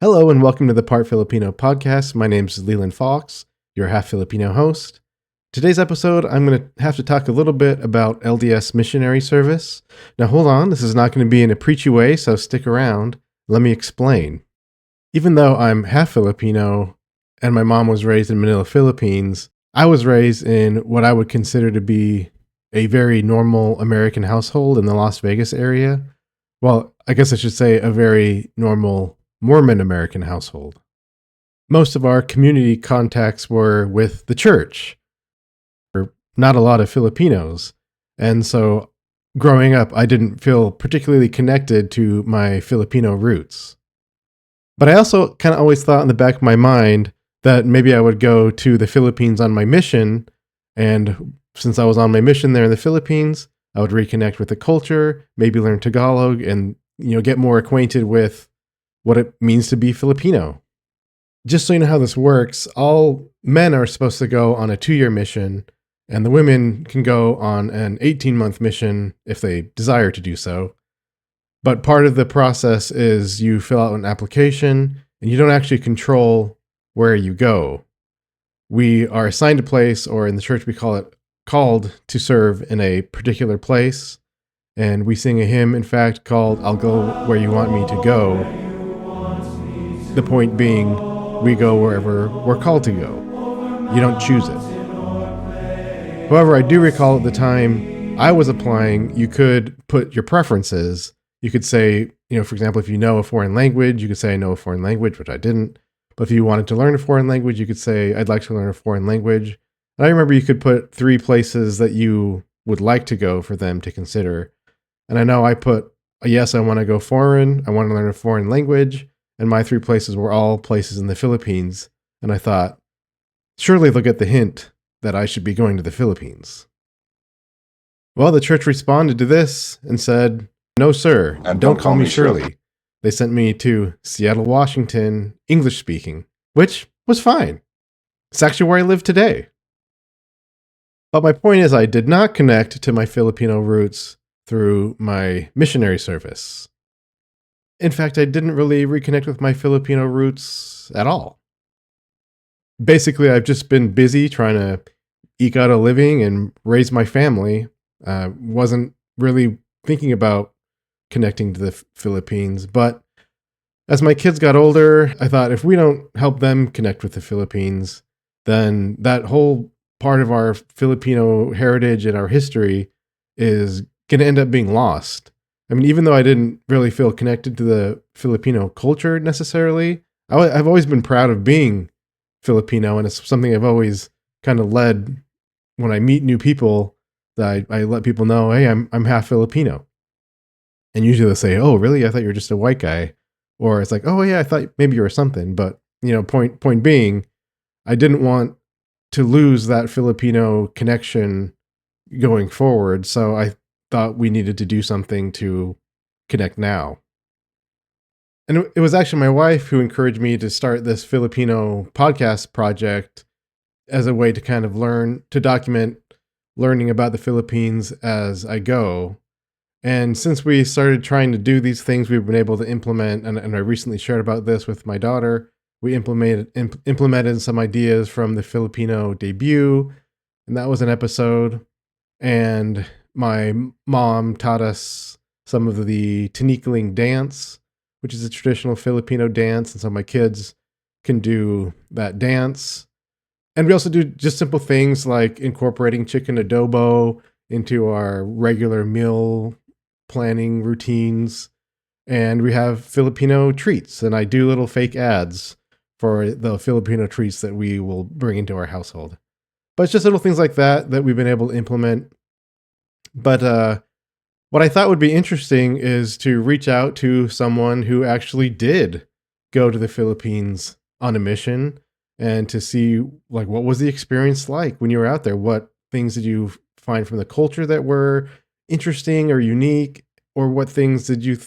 Hello and welcome to the Part Filipino Podcast. My name is Leland Fox, your half Filipino host. Today's episode, I'm going to have to talk a little bit about LDS missionary service. Now hold on, this is not going to be in a preachy way, so stick around. Let me explain. Even though I'm half Filipino and my mom was raised in Manila, Philippines, I was raised in what I would consider to be a very normal American household in the Las Vegas area. Well, I guess I should say a very normal Mormon American household. Most of our community contacts were with the church, or not a lot of Filipinos. And so growing up, I didn't feel particularly connected to my Filipino roots. But I also kind of always thought in the back of my mind that maybe I would go to the Philippines on my mission. And since I was on my mission there in the Philippines, I would reconnect with the culture, maybe learn Tagalog and, get more acquainted with what it means to be Filipino. Just so you know how this works, all men are supposed to go on a 2-year mission, and the women can go on an 18-month mission if they desire to do so. But part of the process is you fill out an application, and you don't actually control where you go. We are assigned a place, or in the church we call it called to serve in a particular place, and we sing a hymn, in fact, called I'll Go Where You Want Me to Go. The point being, we go wherever we're called to go. You don't choose it. However, I do recall at the time I was applying, you could put your preferences. You could say, for example, if you know a foreign language, you could say I know a foreign language, which I didn't. But if you wanted to learn a foreign language, you could say I'd like to learn a foreign language. And I remember you could put 3 places that you would like to go for them to consider. And I know I put, yes, I want to go foreign. I want to learn a foreign language. And my 3 places were all places in the Philippines. And I thought, surely they'll get the hint that I should be going to the Philippines. Well, the church responded to this and said, no, sir, and don't call me Shirley. They sent me to Seattle, Washington, English speaking, which was fine. It's actually where I live today. But my point is, I did not connect to my Filipino roots through my missionary service. In fact, I didn't really reconnect with my Filipino roots at all. Basically, I've just been busy trying to eke out a living and raise my family. Wasn't really thinking about connecting to the Philippines. But as my kids got older, I thought if we don't help them connect with the Philippines, then that whole part of our Filipino heritage and our history is going to end up being lost. I mean, even though I didn't really feel connected to the Filipino culture necessarily, I've always been proud of being Filipino, and it's something I've always kind of led when I meet new people, that I let people know, hey, I'm half Filipino. And usually they'll say, oh, really? I thought you were just a white guy. Or it's like, oh, yeah, I thought maybe you were something. But, point being, I didn't want to lose that Filipino connection going forward. So I thought we needed to do something to connect now. And it was actually my wife who encouraged me to start this Filipino podcast project as a way to kind of document learning about the Philippines as I go. And since we started trying to do these things, we've been able to implement, and I recently shared about this with my daughter, we implemented some ideas from the Filipino debut, and that was an episode. And my mom taught us some of the tinikeling dance, which is a traditional Filipino dance. And so my kids can do that dance. And we also do just simple things like incorporating chicken adobo into our regular meal planning routines. And we have Filipino treats. And I do little fake ads for the Filipino treats that we will bring into our household. But it's just little things like that we've been able to implement. But what I thought would be interesting is to reach out to someone who actually did go to the Philippines on a mission and to see, like, what was the experience like when you were out there? What things did you find from the culture that were interesting or unique? Or what things did you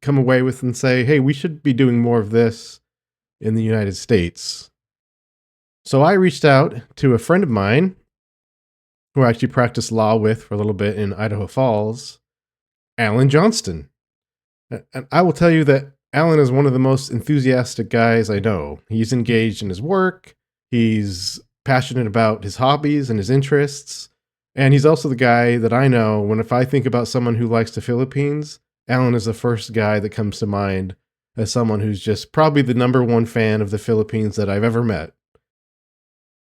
come away with and say, hey, we should be doing more of this in the United States? So I reached out to a friend of mine who I actually practiced law with for a little bit in Idaho Falls, Alan Johnston. And I will tell you that Alan is one of the most enthusiastic guys I know. He's engaged in his work, he's passionate about his hobbies and his interests, and he's also the guy that I know when if I think about someone who likes the Philippines, Alan is the first guy that comes to mind as someone who's just probably the number one fan of the Philippines that I've ever met.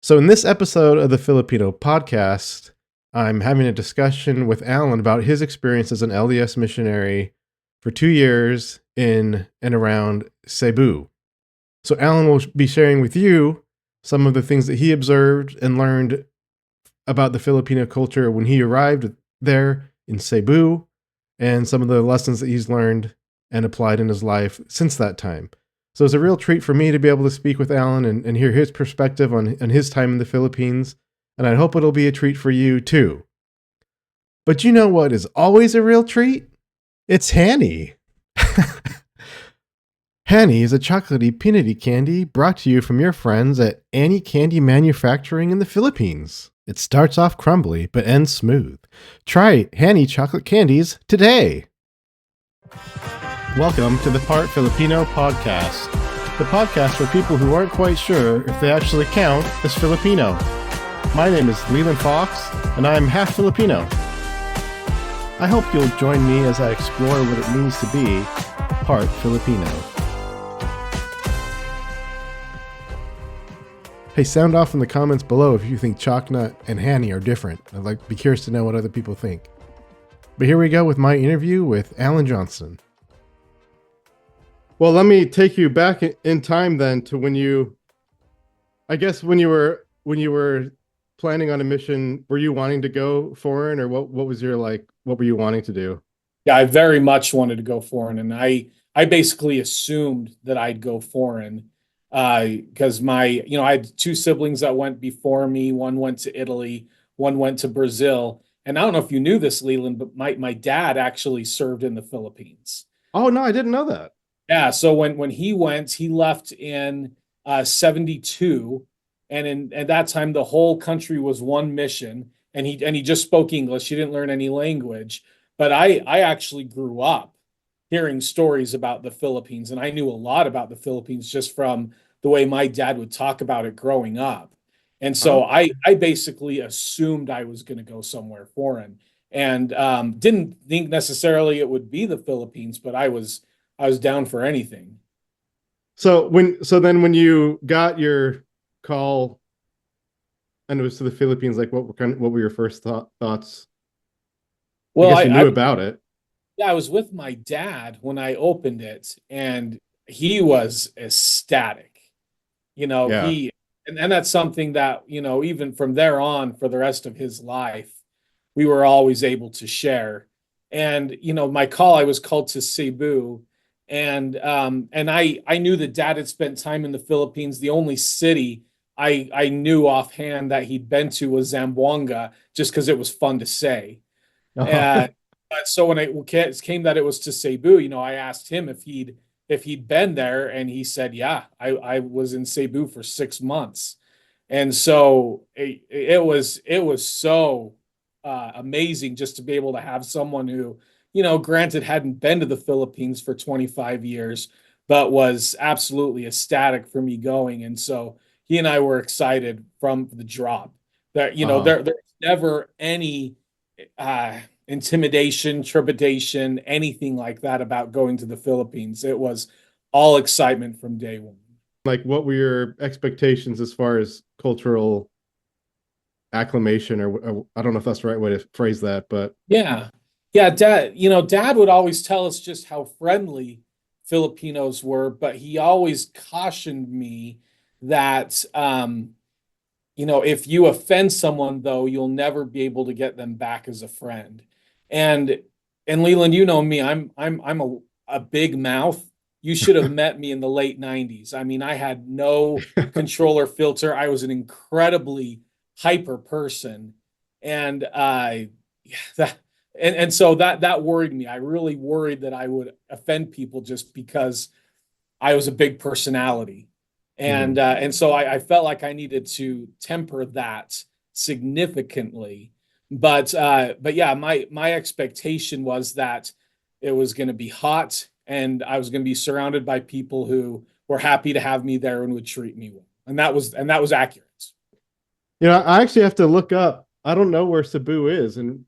So, in this episode of the Filipino Podcast, I'm having a discussion with Alan about his experience as an LDS missionary for 2 years in and around Cebu. So, Alan will be sharing with you some of the things that he observed and learned about the Filipino culture when he arrived there in Cebu, and some of the lessons that he's learned and applied in his life since that time. So it's a real treat for me to be able to speak with Alan and hear his perspective on his time in the Philippines, and I hope it'll be a treat for you too. But you know what is always a real treat? It's Hanny. Hanny is a chocolatey peanutty candy brought to you from your friends at Annie Candy Manufacturing in the Philippines. It starts off crumbly but ends smooth. Try Hanny chocolate candies today. Welcome to the Part Filipino Podcast, the podcast for people who aren't quite sure if they actually count as Filipino. My name is Leland Fox, and I'm half Filipino. I hope you'll join me as I explore what it means to be part Filipino. Hey, sound off in the comments below if you think Chocolate and Hanny are different. I'd be curious to know what other people think. But here we go with my interview with Alan Johnston. Well, let me take you back in time then to when you were planning on a mission. Were you wanting to go foreign, or what was your what were you wanting to do? Yeah, I very much wanted to go foreign, and I basically assumed that I'd go foreign because I had two siblings that went before me. One went to Italy, one went to Brazil, and I don't know if you knew this, Leland, but my dad actually served in the Philippines. Oh no, I didn't know that. Yeah, so when he went, he left in 72, and at that time the whole country was one mission, and he just spoke English. He didn't learn any language, but I actually grew up hearing stories about the Philippines, and I knew a lot about the Philippines just from the way my dad would talk about it growing up. And so I basically assumed I was going to go somewhere foreign, and didn't think necessarily it would be the Philippines, but I was down for anything. So then when you got your call and it was to the Philippines, what were your first thoughts? Well, I guess you knew about it. Yeah, I was with my dad when I opened it, and he was ecstatic. Yeah. And that's something that, even from there on for the rest of his life, we were always able to share. And, I was called to Cebu, and I knew that dad had spent time in the Philippines. The only city I knew offhand that he'd been to was Zamboanga, just because it was fun to say. So when it came that it was to Cebu, I asked him if he'd been there, and he said, yeah, I was in Cebu for 6 months. And so it was so amazing just to be able to have someone who, granted hadn't been to the Philippines for 25 years, but was absolutely ecstatic for me going. And so he and I were excited from the drop that, there's never any intimidation, trepidation, anything like that about going to the Philippines. It was all excitement from day one. What were your expectations as far as cultural acclimation, or I don't know if that's the right way to phrase that, but yeah, dad would always tell us just how friendly Filipinos were, but he always cautioned me that if you offend someone, though, you'll never be able to get them back as a friend. And Leland, you know me, I'm a big mouth. You should have met me in the late 90s. I mean, I had no control or filter. I was an incredibly hyper person. And so that worried me. I really worried that I would offend people just because I was a big personality. And so I felt like I needed to temper that significantly. But yeah, my expectation was that it was going to be hot. and I was going to be surrounded by people who were happy to have me there and would treat me well. And that was accurate. I actually have to look up. I don't know where Cebu is in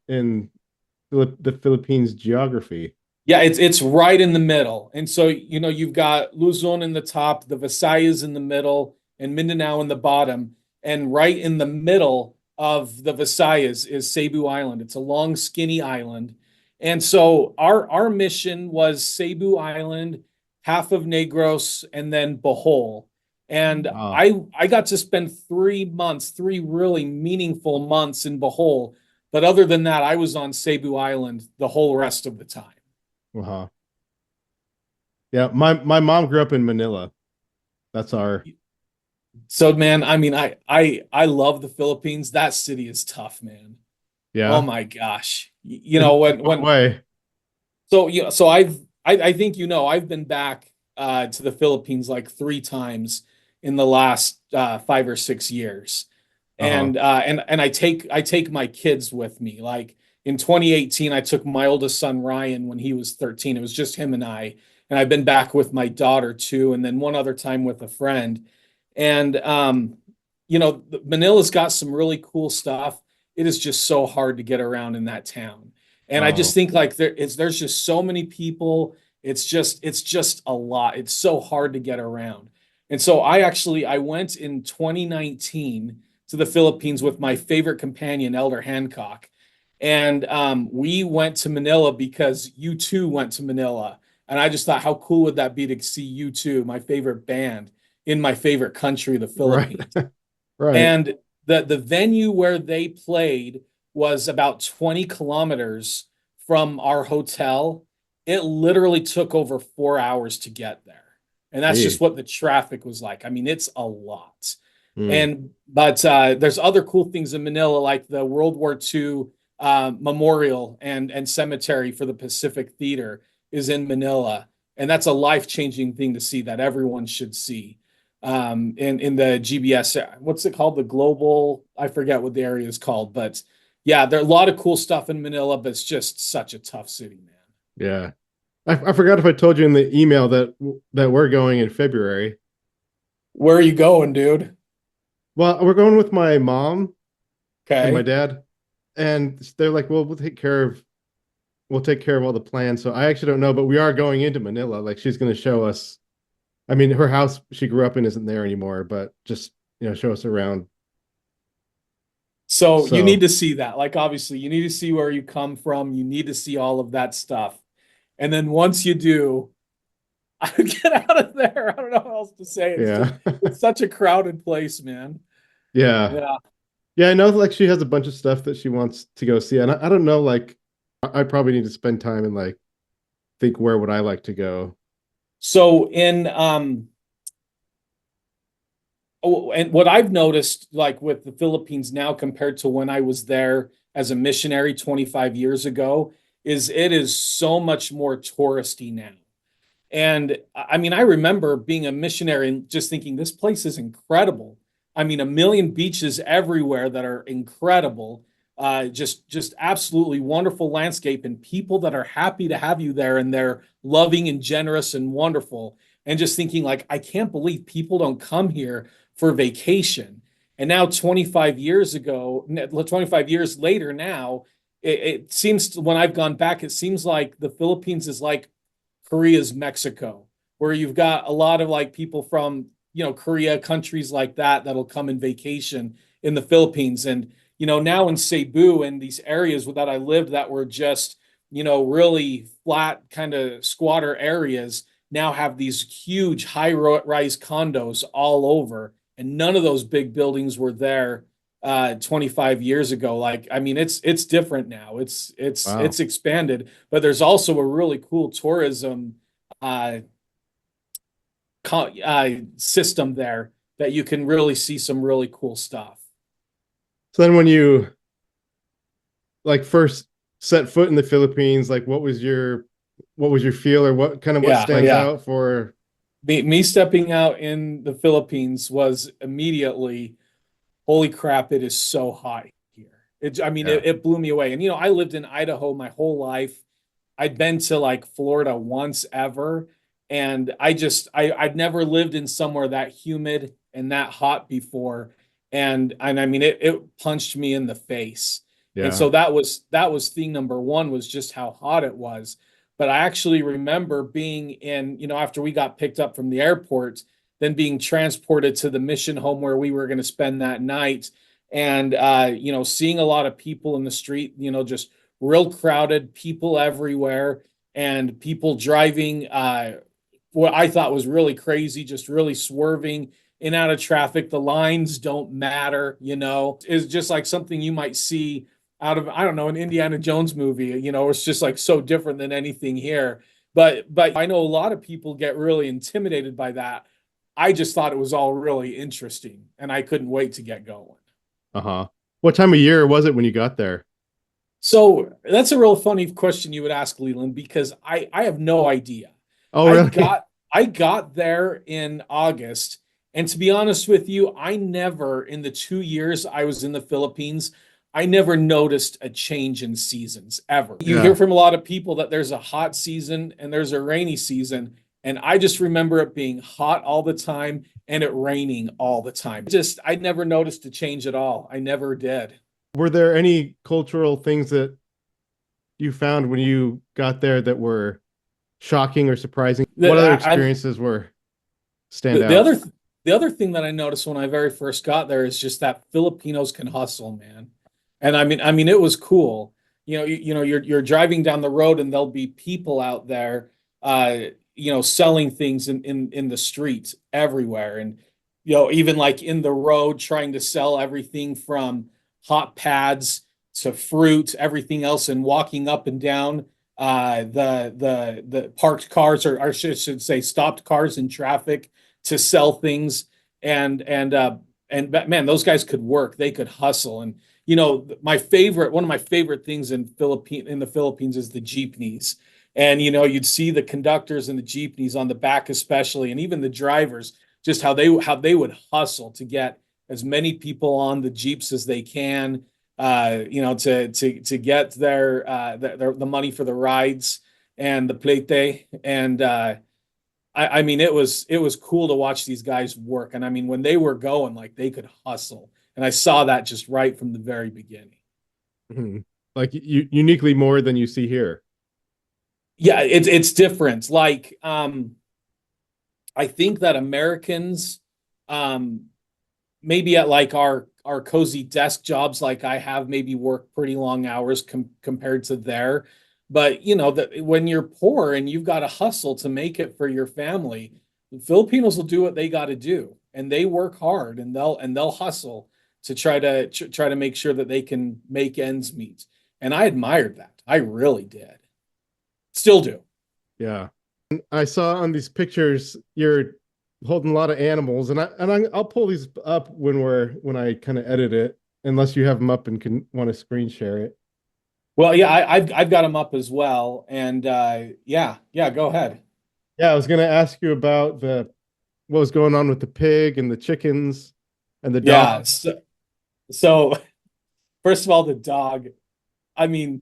the Philippines geography. Yeah, it's right in the middle. And so, you've got Luzon in the top, the Visayas in the middle, and Mindanao in the bottom. And right in the middle of the Visayas is Cebu Island. It's a long, skinny island. And so our mission was Cebu Island, half of Negros, and then Bohol. And Wow. I got to spend 3 months, three really meaningful months in Bohol. But other than that, I was on Cebu Island the whole rest of the time. Uh-huh. Yeah, my mom grew up in Manila. That's our So, man, I mean, I love the Philippines. That city is tough, man. Oh yeah. my gosh. In what way? So I think I've been back to the Philippines like three times in the last 5 or 6 years. Uh-huh. And I take my kids with me. Like in 2018, I took my oldest son Ryan when he was 13. It was just him and I. And I've been back with my daughter too, and then one other time with a friend. And Manila's got some really cool stuff. It is just so hard to get around in that town. And I just Oh, think like there's just so many people. It's just a lot. It's so hard to get around. And so I went in 2019 to the Philippines with my favorite companion, Elder Hancock. And we went to Manila because U2 went to Manila. And I just thought, how cool would that be to see U2, my favorite band, in my favorite country, the right. Philippines? Right. And the venue where they played was about 20 kilometers from our hotel. It literally took over 4 hours to get there. And that's just Gee. what the traffic was like. I mean, it's a lot. Hmm. But there's other cool things in Manila, like the World War II memorial and cemetery for the Pacific Theater is in Manila, and that's a life-changing thing to see that everyone should see. In the GBS, what's it called? The global, I forget what the area is called, but yeah, there are a lot of cool stuff in Manila, but it's just such a tough city, man. Yeah. I forgot if I told you in the email that we're going in February. Where are you going, dude? Well, we're going with my mom and my Okay. dad, and they're like, "Well, we'll take care of all the plans." So I actually don't know, but we are going into Manila. Like she's going to show us. I mean, her house she grew up in isn't there anymore, but just show us around. So you need So to see that. Like, obviously, you need to see where you come from. You need to see all of that stuff. And then once you do, I would get out of there. I don't know how else to say it. yeah, It's such a crowded place, man. yeah, Yeah. yeah. I know like she has a bunch of stuff that she wants to go see, and I don't know. Like I probably need to spend time and like think where would I like to go. So in oh, and what I've noticed, like with the Philippines now compared to when I was there as a missionary 25 years ago, is it is so much more touristy now. And I mean, I remember being a missionary and just thinking this place is incredible. I mean, a million beaches everywhere that are incredible. Just absolutely wonderful landscape and people that are happy to have you there and they're loving and generous and wonderful. And just thinking like, I can't believe people don't come here for vacation. And now 25 years ago, 25 years later now, it seems when I've gone back, it seems like the Philippines is like Korea's Mexico, where you've got a lot of like people from, Korea, countries like that that'll come and vacation in the Philippines. And, now in Cebu and these areas that I lived that were just, really flat kind of squatter areas now have these huge high rise condos all over. And none of those big buildings were there 25 years ago. Like, I mean, it's different now. Wow. It's expanded, but there's also a really cool tourism uh, system there that you can really see some really cool stuff. So then when you like first set foot in the Philippines, like what was your feel or what Yeah, stands yeah. out for Me stepping out in the Philippines was immediately, holy crap, it is so hot here. I mean, yeah. it blew me away. And, I lived in Idaho my whole life. I'd been to like Florida once ever, and I'd never lived in somewhere that humid and that hot before, and I mean it punched me in the face. And Yeah. so that was thing number one, was just how hot it was. But I actually remember being in, after we got picked up from the airport, then being transported to the mission home where we were going to spend that night, and seeing a lot of people in the street, just real crowded, people everywhere, and people driving what I thought was really crazy, just really swerving in and out of traffic. The lines don't matter, it's just like something you might see out of, I don't know, an Indiana Jones movie. It's just like so different than anything here. But I know a lot of people get really intimidated by that. I just thought it was all really interesting, and I couldn't wait to get going. Uh-huh. What time of year was it when you got there? So that's a real funny question you would ask, Leland, because I have no idea. Oh, I really? got I got there in August, and to be honest with you, I never, in the 2 years I was in the Philippines, I never noticed a change in seasons ever. You Yeah. hear from a lot of people that there's a hot season and there's a rainy season, and I just remember it being hot all the time and it raining all the time. Just I never noticed a change at all. I never did. Were there any cultural things that you found when you got there that were shocking or surprising? What other I'm experiences were stand the out? other the other thing that I noticed when I very first got there is just that Filipinos can hustle, man. And I mean it was cool. You're driving down the road and there'll be people out there selling things in the streets everywhere. And even like in the road trying to sell everything from hot pads to fruit, everything else, and walking up and down the parked cars, or I should say stopped cars in traffic to sell things. And man, those guys could work. They could hustle. And one of my favorite things in the Philippines is the jeepneys. And you'd see the conductors and the jeepneys on the back especially, and even the drivers, just how they would hustle to get as many people on the jeeps as they can, to get the money for the rides and the plate. And I mean, it was cool to watch these guys work. And I mean, when they were going, like they could hustle, and I saw that just right from the very beginning. Mhm. Like uniquely more than you see here. Yeah, it's different. Like, I think that Americans, um, maybe at like our cozy desk jobs like I have, maybe work pretty long hours compared to there. But that when you're poor and you've got to hustle to make it for your family, Filipinos will do what they got to do, and they work hard, and they'll hustle to try to make sure that they can make ends meet. And I admired that. I really did. Still do. Yeah. I saw on these pictures you're holding a lot of animals, and I'll pull these up when I kind of edit it, unless you have them up and can want to screen share it. Well, yeah, I've got them up as well, and yeah, go ahead. Yeah, I was gonna ask you about the what was going on with the pig and the chickens and the dog. Yeah, so first of all, the dog. I mean,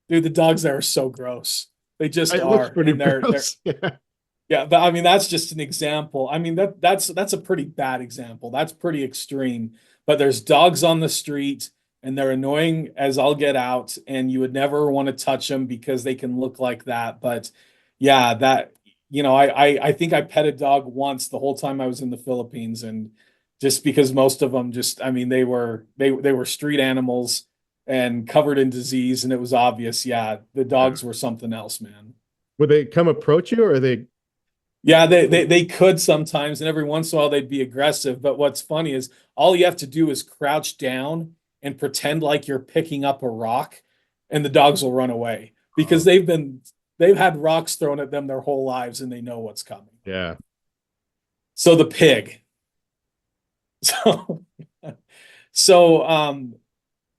dude, the dogs there are so gross. They just It looks are, pretty and they're gross. Yeah. yeah. But I mean, that's just an example. I mean, that's a pretty bad example. That's pretty extreme. But there's dogs on the street, and they're annoying as all get out, and you would never want to touch them because they can look like that. But yeah, I think I pet a dog once the whole time I was in the Philippines, and just because most of them just, I mean, they were street animals and covered in disease, and it was obvious. Yeah, the dogs were something else, man. Would they come approach you, or are they? Yeah, they could sometimes, and every once in a while they'd be aggressive. But what's funny is all you have to do is crouch down and pretend like you're picking up a rock, and the dogs will run away because Oh, they've had rocks thrown at them their whole lives, and they know what's coming. yeah. So the pig. So so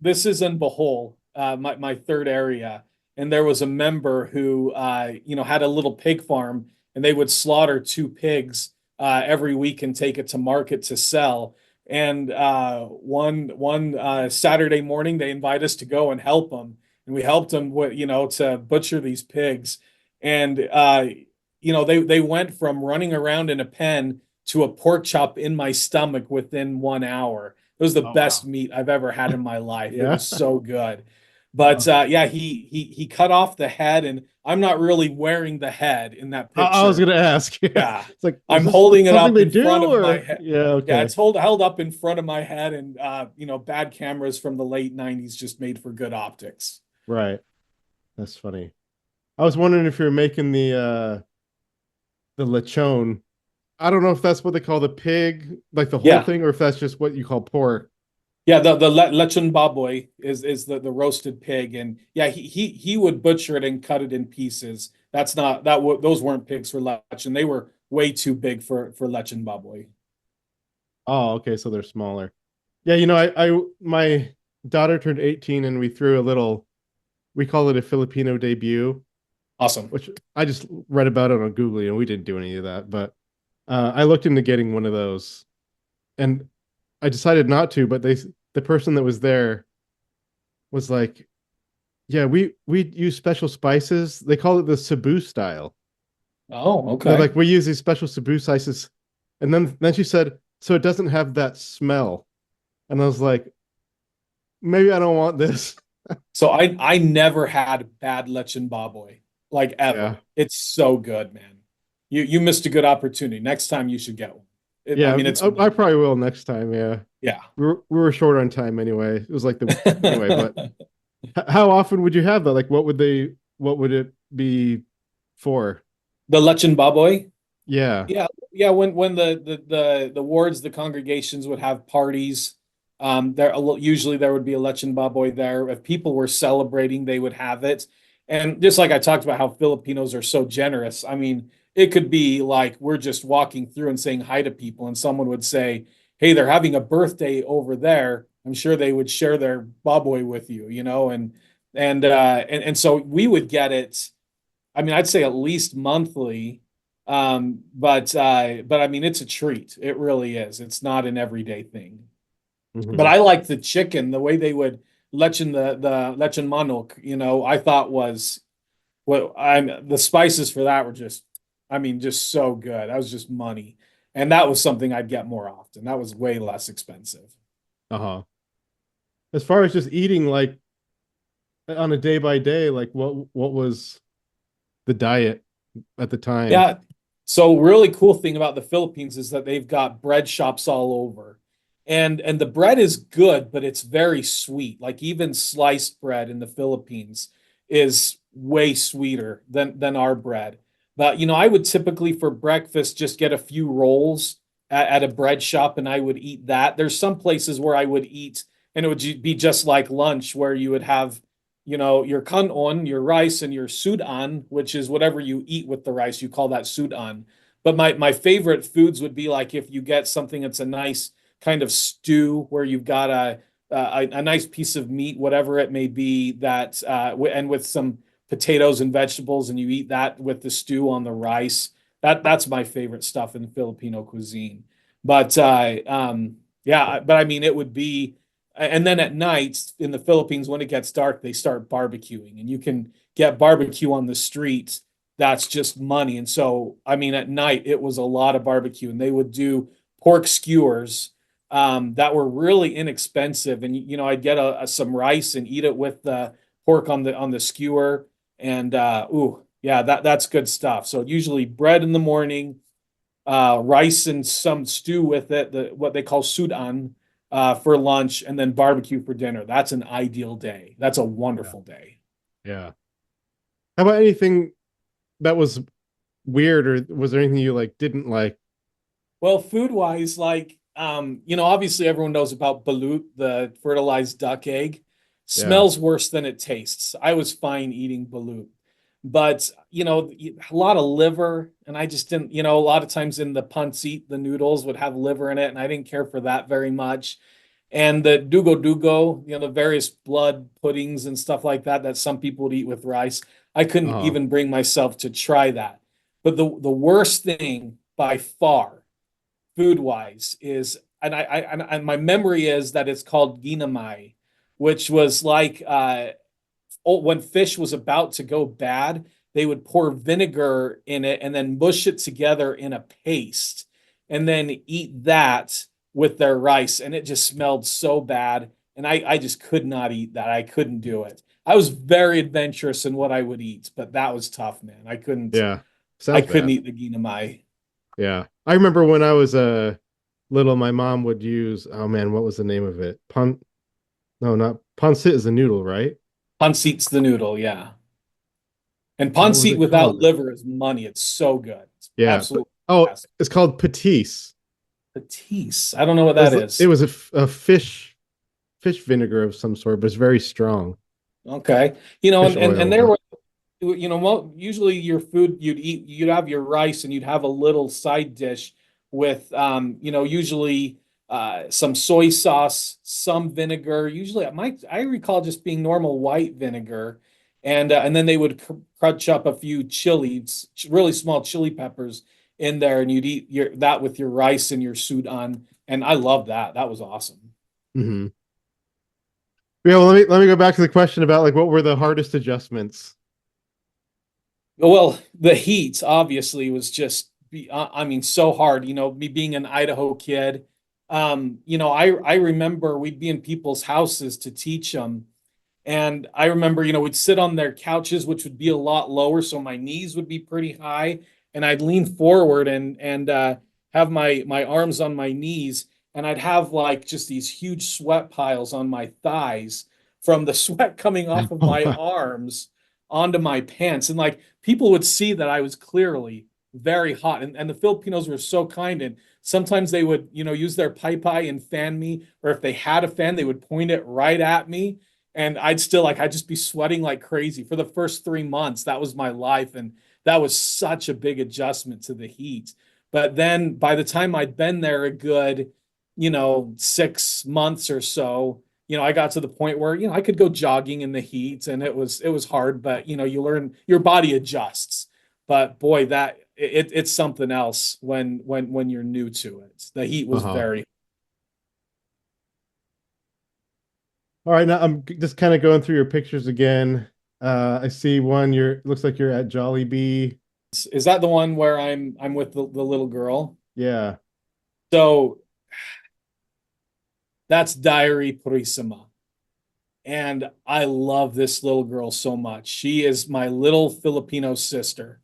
this is in Bohol, my third area, and there was a member who had a little pig farm, and they would slaughter two pigs every week and take it to market to sell. And one Saturday morning, they invite us to go and help them, and we helped them with, to butcher these pigs. And they went from running around in a pen to a pork chop in my stomach within 1 hour. It was the Oh best wow. meat I've ever had in my life. It Yeah. was so good. But Uh, yeah, he cut off the head, and I'm not really wearing the head in that I was picture. gonna ask. Yeah. Yeah, It's like, is I'm this holding it something up they in do front of my or head. yeah, Yeah, okay. it's held up in front of my head, and bad cameras from the late '90s just made for good optics. Right. That's funny. I was wondering if you're making the lechon. I don't know if that's what they call the pig, like the whole Yeah, thing, or if that's just what you call pork. yeah. The lechon baboy is the roasted pig, and yeah, he would butcher it and cut it in pieces. That's not that those weren't pigs for lechon. They were way too big for lechon baboy. Oh, okay, so they're smaller. Yeah, I my daughter turned 18 and we threw a little, we call it a Filipino debut, Awesome. which I just read about it on Google and we didn't do any of that, but I looked into getting one of those and I decided not to, but the person that was there was like, "Yeah, we use special spices. They call it the Cebu style. Oh, They're okay. like, we use these special Cebu spices." And then she said, "So it doesn't have that smell." And I was like, "Maybe I don't want this." So I never had bad lechon baboy, like Yeah. ever. It's so good, man. You missed a good opportunity. Next time you should get one. I Yeah, mean, it's I probably will next time. Yeah. yeah. We were short on time anyway. It was like the anyway, but how often would you have that? Like what would it be for? The lechon baboy. Yeah. Yeah, yeah. When the wards, the congregations would have parties, usually there would be a lechon baboy there. If people were celebrating, they would have it. And just like I talked about how Filipinos are so generous, I mean, it could be like we're just walking through and saying hi to people, and someone would say, "Hey, they're having a birthday over there." I'm sure they would share their baboy with you, and so we would get it. I mean, I'd say at least monthly. But I mean, it's a treat. It really is. It's not an everyday thing. But Hmm. I like the chicken, the way they would the lechon manok, I thought was what I'm the spices for that were just, I mean, just so good. That was just money. And that was something I'd get more often. That was way less expensive. Uh-huh. As far as just eating, like on a day by day, like what was the diet at the time? Yeah. So really cool thing about the Philippines is that they've got bread shops all over. And the bread is good, but it's very sweet. Like even sliced bread in the Philippines is way sweeter than our bread. But I would typically for breakfast just get a few rolls at a bread shop and I would eat that. There's some places where I would eat and it would be just like lunch where you would have your kanon, your rice, and your sudan, which is whatever you eat with the rice. You call that sudan. But my favorite foods would be like if you get something that's a nice kind of stew where you've got a nice piece of meat, whatever it may be, that and with some potatoes and vegetables, and you eat that with the stew on the rice. That's my favorite stuff in Filipino cuisine. But yeah, but I mean, it would be and then at night in the Philippines, when it gets dark, they start barbecuing, and you can get barbecue on the streets. That's just money. And so, I mean, at night, it was a lot of barbecue, and they would do pork skewers that were really inexpensive. And, I'd get some rice and eat it with the pork on the skewer. And, ooh, yeah, that's good stuff. So, usually bread in the morning, rice and some stew with it, what they call sudan for lunch, and then barbecue for dinner. That's an ideal day. That's a Yeah. wonderful day. Yeah. How about anything that was weird, or was there anything you like didn't like? Well, food wise, like, obviously everyone knows about balut, the fertilized duck egg. Yeah. Smells worse than it tastes. I was fine eating balut. But, a lot of liver, and I just didn't, a lot of times in the pancit, the noodles would have liver in it, and I didn't care for that very much. And the dugo dugo, the various blood puddings and stuff like that that some people would eat with rice. I couldn't Uh-huh. even bring myself to try that. But the worst thing by far, food wise, is and my memory is that it's called ginamay, which was like when fish was about to go bad, they would pour vinegar in it and then mush it together in a paste and then eat that with their rice. And it just smelled so bad. And I just could not eat that. I couldn't do it. I was very adventurous in what I would eat, but that was tough, man. Yeah. I Sounds couldn't bad. eat the ginamai. Yeah. I remember when I was little, my mom would use, oh man, what was the name of it? No, not pancit is a noodle, right? Pancit's the noodle, yeah. And What was pancit it without called? liver is money. It's so good. It's Yeah. absolutely Oh, fantastic. it's called patisse. Patisse. I don't know what It that was, it is. was a fish vinegar of some sort, but it's very strong. Okay. Fish And oil, there but were, usually your food you'd eat, you'd have your rice and you'd have a little side dish with, usually some soy sauce, some vinegar. Usually, I recall just being normal white vinegar, and then they would crunch up a few chilies, really small chili peppers in there, and you'd eat that with your rice and your sudan. And I love that. That was awesome. hmm yeah. Well, let me go back to the question about like what were the hardest adjustments. Well, the heat obviously was just I mean so hard, me being an Idaho kid. I remember we'd be in people's houses to teach them, and I remember, we'd sit on their couches, which would be a lot lower, so my knees would be pretty high, and I'd lean forward and have my arms on my knees, and I'd have like just these huge sweat piles on my thighs from the sweat coming off of my arms onto my pants, and like people would see that I was clearly very hot, and the Filipinos were so kind, and sometimes they would, use their pipe and fan me, or if they had a fan, they would point it right at me and I'd just be sweating like crazy for the first 3 months. That was my life, and that was such a big adjustment to the heat. But then by the time I'd been there a good, 6 months or so, I got to the point where, I could go jogging in the heat, and it was hard, but you learn, your body adjusts. But boy, it's something else when you're new to it. The heat was Uh-huh. very. All right, now I'm just kind of going through your pictures again. I see one. Looks like you're at Jollibee. Is that the one where I'm with the little girl? Yeah. So that's Diary Purisima. And I love this little girl so much. She is my little Filipino sister.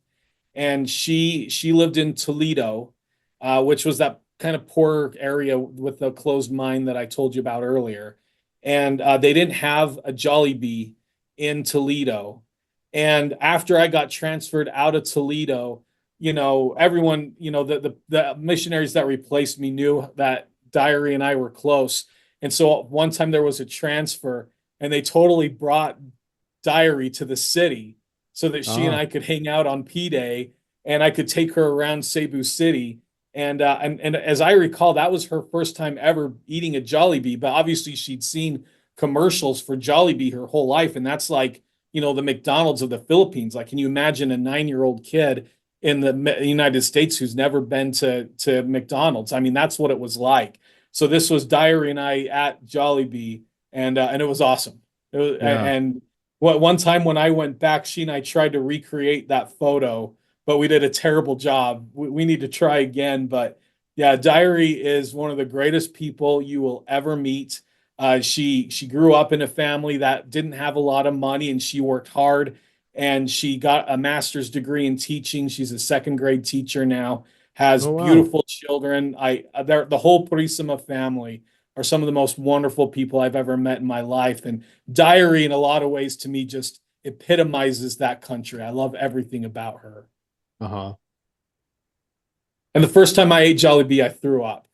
And she lived in Toledo, which was that kind of poor area with the closed mine that I told you about earlier. And they didn't have a Jollibee in Toledo. And after I got transferred out of Toledo, everyone, the missionaries that replaced me knew that Diary and I were close. And so one time there was a transfer, and they totally brought Diary to the city so that she and Ah. I could hang out on P Day, and I could take her around Cebu City. And as I recall, that was her first time ever eating a Jollibee. But obviously, she'd seen commercials for Jollibee her whole life, and that's like, the McDonald's of the Philippines. Like, can you imagine a 9-year-old kid in the United States who's never been to McDonald's? I mean, that's what it was like. So this was Diary and I at Jollibee, and it was awesome. It was, Yeah. and one time when I went back, she and I tried to recreate that photo, but we did a terrible job. We need to try again. But yeah, Diary is one of the greatest people you will ever meet. She grew up in a family that didn't have a lot of money, and she worked hard, and she got a master's degree in teaching. She's a second grade teacher now, has Oh wow. beautiful children. The whole Purisima family are some of the most wonderful people I've ever met in my life. And Diary, in a lot of ways, to me, just epitomizes that country. I love everything about her. Uh-huh. And the first time I ate Jollibee, I threw up.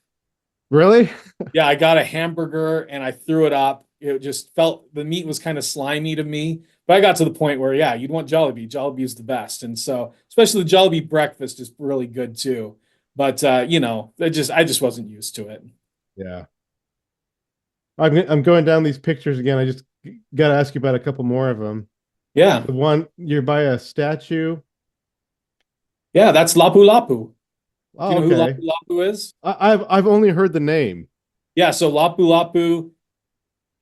Really? Yeah, I got a hamburger and I threw it up. It just felt, the meat was kind of slimy to me. But I got to the point where, yeah, you'd want Jollibee. Jollibee is the best. And so, especially the Jollibee breakfast is really good too. But I just wasn't used to it. Yeah. I'm going down these pictures again. I just got to ask you about a couple more of them. Yeah. The one you're by a statue. Yeah, that's Lapu Lapu. Do Oh, you know who okay. Lapu Lapu is? I've only heard the name. Yeah, so Lapu Lapu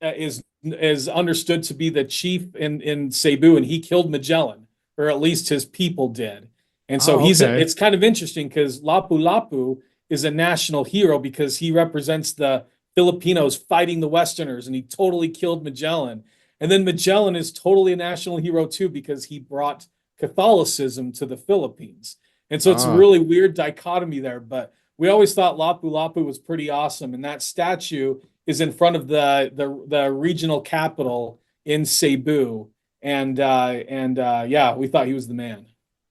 is is understood to be the chief in Cebu, and he killed Magellan, or at least his people did. And so Oh, okay. it's kind of interesting because Lapu-Lapu is a national hero because he represents the Filipinos fighting the Westerners, and he totally killed Magellan. And then Magellan is totally a national hero too because he brought Catholicism to the Philippines. And so it's a Ah, really weird dichotomy there, but we always thought Lapu-Lapu was pretty awesome. And that statue is in front of the regional capital in Cebu. And yeah, we thought he was the man.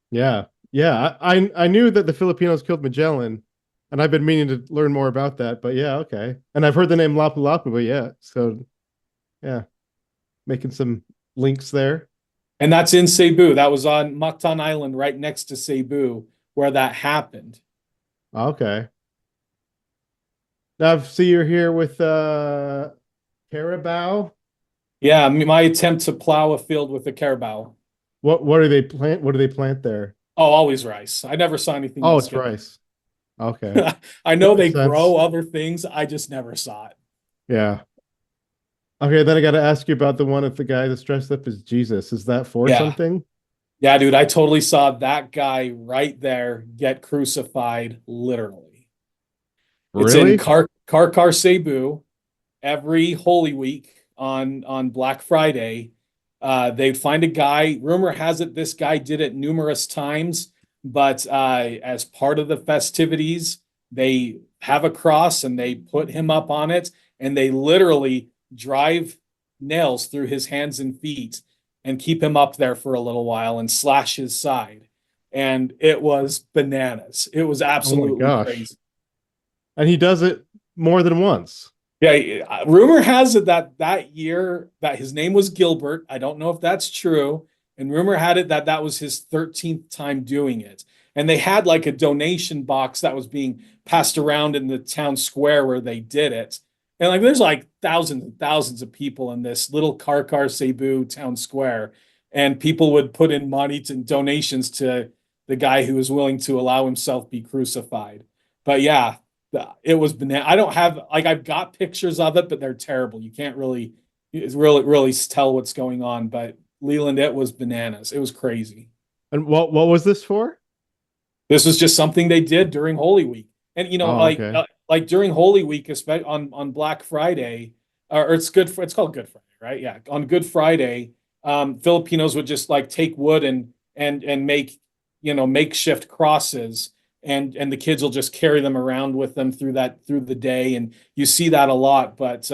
yeah. Yeah. I knew that the Filipinos killed Magellan, and I've been meaning to learn more about that, but yeah, okay. And I've heard the name Lapu Lapu, but yeah. So yeah, making some links there. And that's in Cebu. That was on Mactan Island, right next to Cebu, where that happened. Okay. Now I see you're here with Carabao. Yeah, my attempt to plow a field with a carabao. What do they plant? What do they plant there? Oh, always rice. I never saw anything Oh, else it's get rice. Okay. there. I That know they makes sense. grow other things. I just never saw it. Yeah. Okay, then I got to ask you about the one of the guy that's dressed up as Jesus. Is that for Yeah. something? Yeah, dude, I totally saw that guy right there get crucified, literally. It's in Really? Car Cebu every Holy Week on Black Friday. They'd find a guy. Rumor has it this guy did it numerous times, but as part of the festivities, they have a cross and they put him up on it, and they literally drive nails through his hands and feet and keep him up there for a little while and slash his side. And it was bananas. It was Oh my absolutely gosh. crazy. And he does it more than once. Yeah, rumor has it that that year that his name was Gilbert. I don't know if that's true. And rumor had it that that was his 13th time doing it. And they had like a donation box that was being passed around in the town square where they did it. And like there's like thousands and thousands of people in this little Car Cebu town square. And people would put in money to donations to the guy who was willing to allow himself be crucified. But yeah, it was banana. I don't have like I've got pictures of it, but they're terrible. You can't really tell what's going on. But Leland, it was bananas. It was crazy. And what was this for? This was just something they did during Holy Week, and Oh, okay. like during Holy Week, especially on Black Friday, or it's called Good Friday, right? Yeah, on Good Friday, Filipinos would just like take wood and make makeshift crosses, and the kids will just carry them around with them through the day, and you see that a lot. But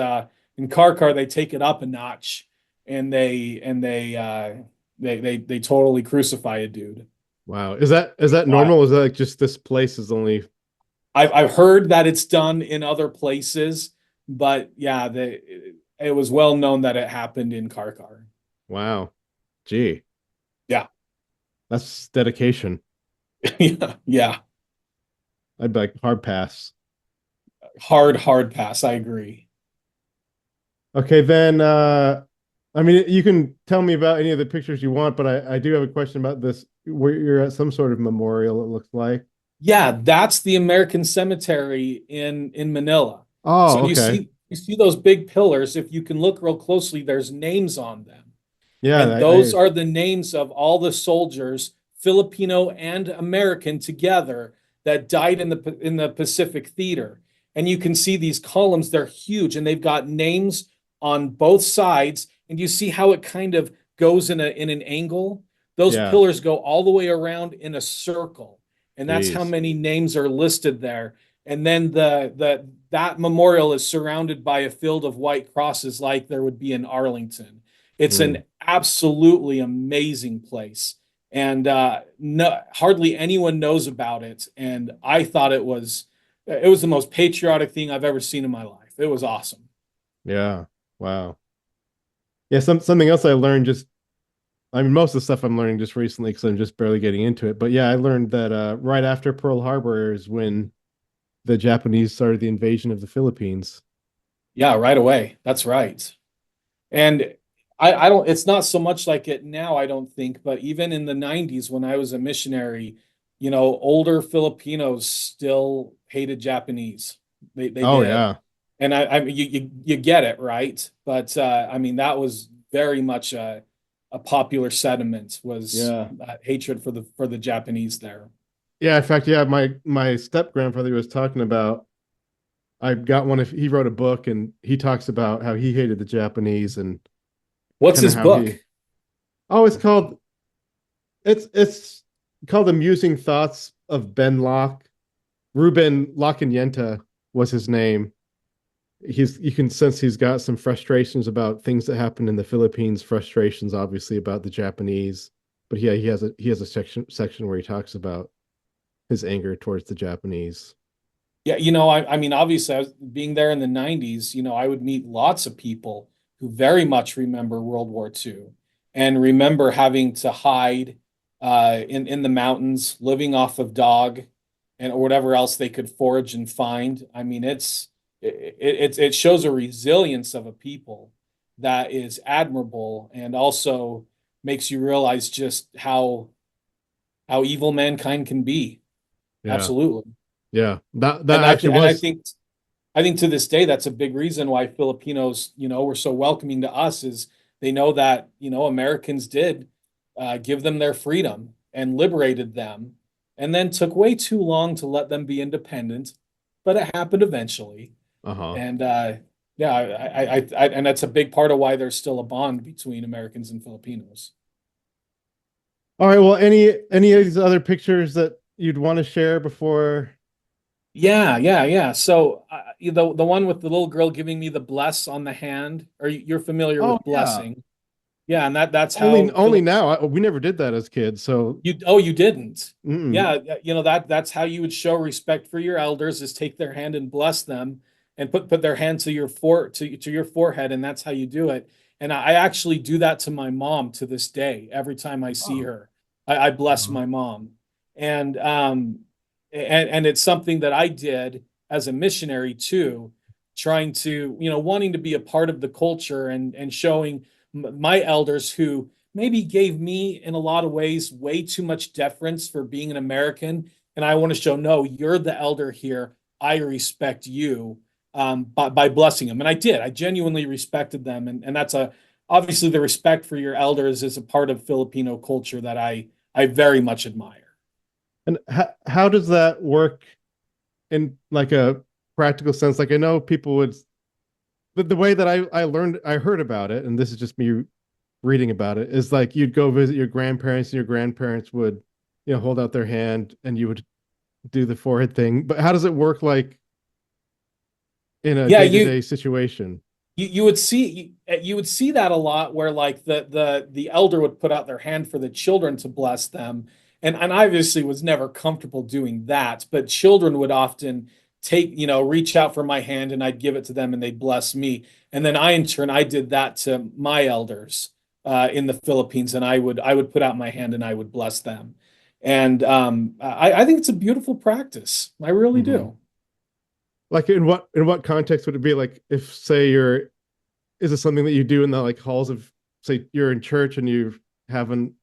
in Car they take it up a notch, and they totally crucify a dude. Wow. Is that Wow. normal? Is that like just this place is only I've heard that it's done in other places, but yeah, it was well known that it happened in Car. wow. Gee, Yeah, that's dedication. yeah, yeah. I'd be like hard pass. Hard pass. I agree. Okay, then I mean you can tell me about any of the pictures you want, but I do have a question about this where you're at some sort of memorial, it looks like. Yeah, that's the American Cemetery in Manila. So Oh, okay. you see those big pillars. If you can look real closely, there's names on them. Yeah, And those are the names of all the soldiers, Filipino and American together, that died in the Pacific Theater. And you can see these columns, they're huge, and they've got names on both sides. And you see how it kind of goes in an angle. Those yeah. pillars go all the way around in a circle. And that's how Jeez. many names are listed there. And then that memorial is surrounded by a field of white crosses like there would be in Arlington. It's Hmm. an absolutely amazing place, and no, hardly anyone knows about it. And I thought it was the most patriotic thing I've ever seen in my life. It was awesome. Yeah. Wow. Yeah, something else I learned just I mean most of the stuff I'm learning just recently because I'm just barely getting into it. But yeah, I learned that right after Pearl Harbor is when the Japanese started the invasion of the Philippines. Yeah, right away. That's right. And I don't. It's not so much like it now, I don't think. But even in the '90s, when I was a missionary, older Filipinos still hated Japanese. They Oh did. yeah. And I mean, you get it, right? But I mean, that was very much a popular sentiment, was Yeah. hatred for the Japanese there. Yeah, in fact, yeah, my step grandfather was talking about. I got one of he wrote a book and he talks about how he hated the Japanese and What's kind of his how he. book? Oh, it's called Amusing Thoughts of Ben Locke. Ruben Lockenyenta was his name. He's you can sense he's got some frustrations about things that happened in the Philippines, frustrations obviously about the Japanese. But yeah, he has a section where he talks about his anger towards the Japanese. Yeah, I mean, obviously, being there in the 90s, I would meet lots of people who very much remember World War II and remember having to hide in the mountains, living off of dog and or whatever else they could forage and find. I mean, it shows a resilience of a people that is admirable and also makes you realize just how evil mankind can be. Yeah, Absolutely. yeah. That And actually was. I think to this day that's a big reason why Filipinos, were so welcoming to us is they know that, Americans did give them their freedom and liberated them and then took way too long to let them be independent, but it happened eventually. Uh-huh. And yeah, and that's a big part of why there's still a bond between Americans and Filipinos. All right. Well, any of these other pictures that you'd want to share before? Yeah. So the one with the little girl giving me the bless on the hand, or you're familiar Oh with yeah. blessing? Yeah, and that's Only how only now. We never did that as kids. So you didn't. mm-mm. Yeah, that's how you would show respect for your elders is take their hand and bless them and put their hand to to your forehead, and that's how you do it. And I actually do that to my mom to this day. Every time I see Oh. her, I bless Uh-huh. my mom. And and it's something that I did as a missionary too, trying to, wanting to be a part of the culture and showing my elders who maybe gave me in a lot of ways way too much deference for being an American. And I want to show, no, you're the elder here. I respect you by blessing them. And I did. I genuinely respected them. And that's obviously the respect for your elders is a part of Filipino culture that I very much admire. And how does that work in like a practical sense? Like I know people would, but the way that I heard about it, and this is just me reading about it, is like you'd go visit your grandparents, and your grandparents would, hold out their hand, and you would do the forehead thing. But how does it work, like in a Yeah, day to day situation? you would see that a lot where like the elder would put out their hand for the children to bless them, and I obviously was never comfortable doing that, but children would often reach out for my hand and I'd give it to them and they'd bless me, and then I in turn I did that to my elders in the Philippines, and I would put out my hand and I would bless them, and I think it's a beautiful practice. I really Mm-hmm. do. Like in what context would it be? Like if say you're is it something that you do in the like halls of say you're in church and you having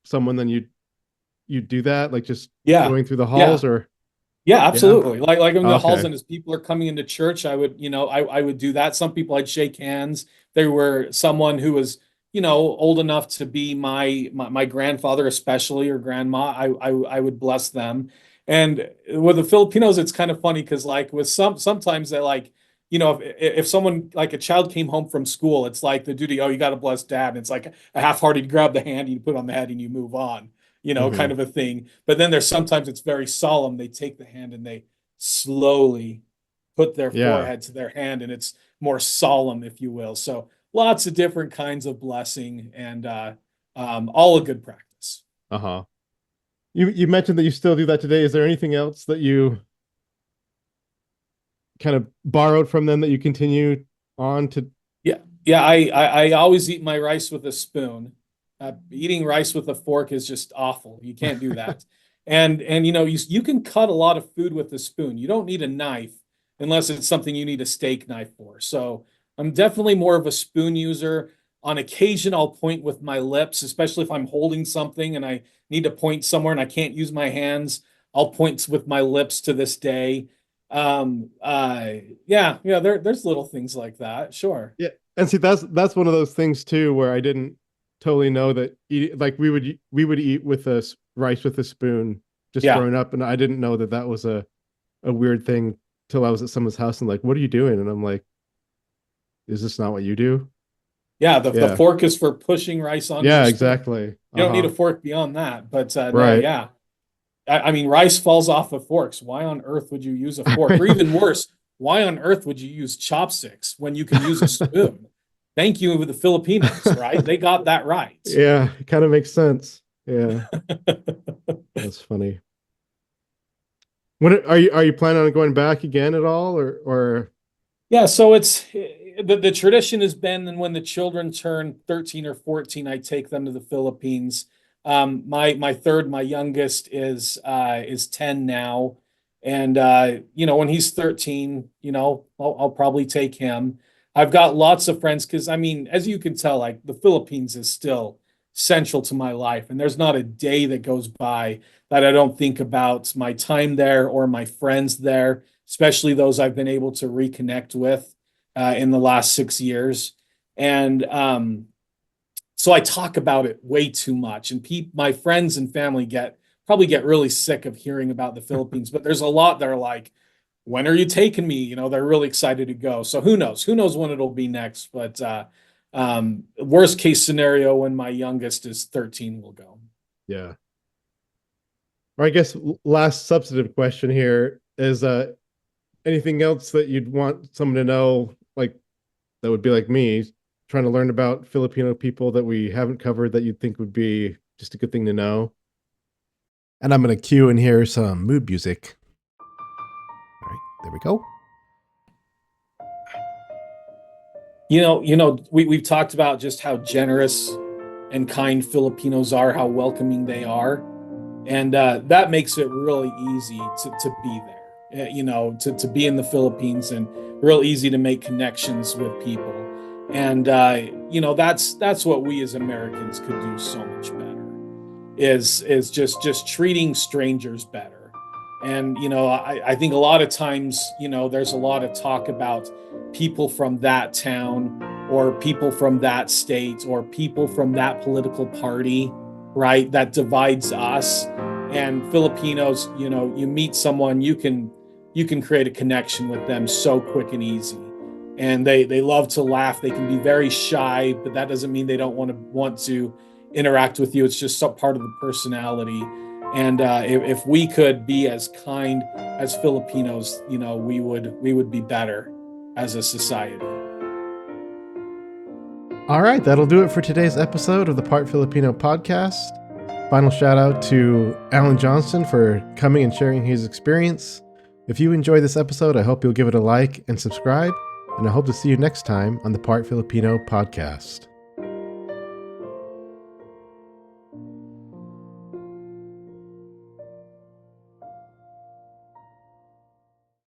someone, then you do that like just Yeah, going through the yeah. halls or Yeah, yeah. absolutely. Like in the halls Okay. and as people are coming into church, I would, I would do that. Some people I'd shake hands. There were someone who was, old enough to be my grandfather, especially or grandma. I would bless them. And with the Filipinos, it's kind of funny because like with sometimes they like, if someone like a child came home from school, it's like the duty, oh, you got to bless dad. And it's like a half-hearted grab the hand, you put on the head and you move on, kind Hmm. of a thing. But then there's sometimes it's very solemn. They take the hand and they slowly put their Yeah. forehead to their hand, and it's more solemn, if you will. So lots of different kinds of blessing, and all a good practice. Uh-huh. You mentioned that you still do that today. Is there anything else that you kind of borrowed from them that you continue on to? Yeah, yeah. I always eat my rice with a spoon. Eating rice with a fork is just awful. You can't do that. And you can cut a lot of food with a spoon. You don't need a knife unless it's something you need a steak knife for. So I'm definitely more of a spoon user. On occasion, I'll point with my lips, especially if I'm holding something and I need to point somewhere and I can't use my hands. I'll point with my lips to this day. There's little things like that. Sure. Yeah, and see that's one of those things too where I didn't totally know that like we would eat with rice with a spoon just Yeah. growing up, and I didn't know that that was a weird thing till I was at someone's house and like, what are you doing? And I'm like, is this not what you do? Yeah, the Yeah, fork is for pushing rice onto your yeah, spoon. exactly. You don't need Uh-huh. a fork beyond that. But no, Right. yeah. I mean, rice falls off of forks. Why on earth would you use a fork? Or even worse, why on earth would you use chopsticks when you can use a spoon? Thank you to the Filipinos, right? They got that right. Yeah, it kind of makes sense. Yeah, that's funny. When are you planning on going back again at all, or Yeah, so it's the tradition has been, and when the children turn 13 or 14, I take them to the Philippines. My youngest is 10 now, and when he's 13, I'll probably take him. I've got lots of friends because I mean, as you can tell, like the Philippines is still central to my life, and there's not a day that goes by that I don't think about my time there or my friends there, especially those I've been able to reconnect with in the last 6 years. And so I talk about it way too much, and my friends and family probably get really sick of hearing about the Philippines. But there's a lot that are like, "When are you taking me?" They're really excited to go. So who knows? Who knows when it'll be next? But worst case scenario, when my youngest is 13, we'll go. yeah? Or I guess last substantive question here is anything else that you'd want someone to know, like that would be like me, trying to learn about Filipino people that we haven't covered that you'd think would be just a good thing to know? And I'm going to cue in here some mood music. All right, there we go. We've talked about just how generous and kind Filipinos are, how welcoming they are. And that makes it really easy to be there, to be in the Philippines, and real easy to make connections with people. And that's what we as Americans could do so much better, is just treating strangers better. And I think a lot of times, there's a lot of talk about people from that town or people from that state or people from that political party, right? That divides us. And Filipinos, you meet someone, you can create a connection with them so quick and easy. And they love to laugh. They can be very shy, but that doesn't mean they don't want to interact with you. It's just some part of the personality. And if we could be as kind as Filipinos, we would be better as a society. All right, that'll do it for today's episode of the Part Filipino podcast. Final shout out to Alan Johnston for coming and sharing his experience. If you enjoyed this episode, I hope you'll give it a like and subscribe, and I hope to see you next time on the Part Filipino podcast.